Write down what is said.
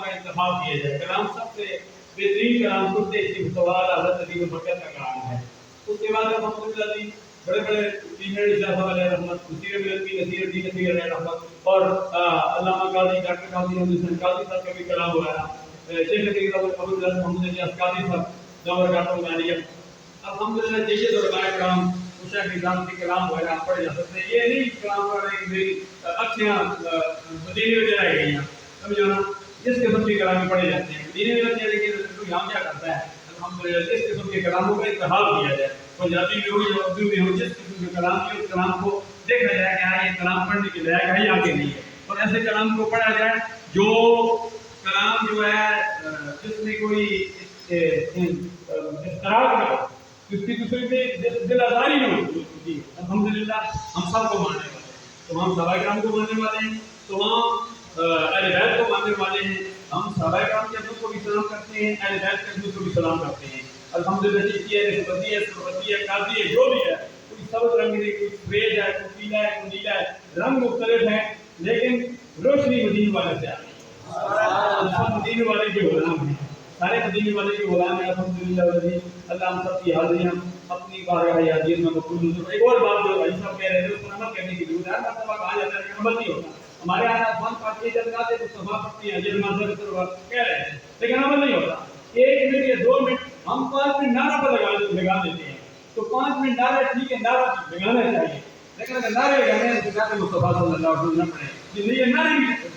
کلام کا انتخاب کیا جائے. کلام سب سے بہترین کلام قرۃ سوال حضرت علی بکر کا کلام ہے. اس کے بعد الحمدللہ جی بڑے بڑے انجینئر شاہ صاحب علیہ رحمت، نصیر ملکی، نصیر الدین نصیر علیہ رحمت، اور علامہ قاضی ڈاکٹر قاضی حسین قاضی صاحب کا بھی کلام ہوا ہے. شیخ علی محمد علی قاضی صاحب دعوت کاتوں گانیہ. الحمدللہ جیسے علماء کرام شیخ نظام کے کلام وغیرہ پڑھے جا سکتے ہیں. یہ نہیں کلام پڑھ رہے ہیں میری اکھیاں مدینے میں چلائی گئی ہیں، سمجھو نا، جس قسم کے کلام پڑھے جاتے ہیں مدینے میں رہتے ہیں. لیکن یہاں کیا کرتا ہے الحمدللہ جس قسم کے کلاموں کا انتخاب کیا جائے، پنجابی میں ہو یا اردو میں ہو، جس قسم کے کلام کی اس کلام کو دیکھا جائے کہ ہاں یہ کلام پڑھنے کے لائق ہے یا کہ نہیں ہے، اور ایسے کلام کو پڑھا جائے جو کلام جو ہے جس میں کوئی اختراع نہ ہو، اس کی دوسرے میں دل آزاری نہ ہو. جی الحمدللہ ہم سب کو ماننے والے ہیں، تمام صحابہ کرام کو ماننے والے ہیں، تمام اہل بیت کو ماننے والے ہیں. ہم صحابہ کرام کے حضور کو بھی سلام کرتے ہیں، اہل بیت کے حضور کو بھی سلام کرتے ہیں. الحمدللہ جس کی ہے نسبتی ہے، سربتی ہے، قاضی ہے، جو بھی ہے، کوئی سبز رنگ نہیں، کوئی سفید ہے، کوئی پیلا ہے، کوئی نیلا ہے، رنگ مختلف ہیں لیکن روشنی مدینے والے سے آ رہی ہے. سب مدینے والے کے غلام ہیں، سارے مدینے والے کے غلام ہیں. الحمدللہ اللہ ہم سب کی حاضریاں اپنی بارگاہ عزیز میں مقبول ہو. ایک اور بات جو بھائی صاحب کہہ رہے تھے اس پر عمل کرنے کی ضرورت ہے. ہر مرتبہ کہا جاتا ہے کہ عمل نہیں ہوتا. ہمارے یہاں آسمان پاک یہ جب آتے تو صفا پڑتی ہے، یہ منظر کہہ رہے ہیں لیکن عمل نہیں ہوتا. 1 منٹ یا 2 منٹ ہم 5 منٹ نعرہ پر لگا دیتے ہیں تو 5 منٹ نعرہ ٹھیک ہے، نعرہ لگانا چاہیے، لیکن اگر نعرے لگانے ہیں تو نعرے مصطفیٰ صلی اللہ علیہ وسلم پڑھیں. یہ نعرے بھی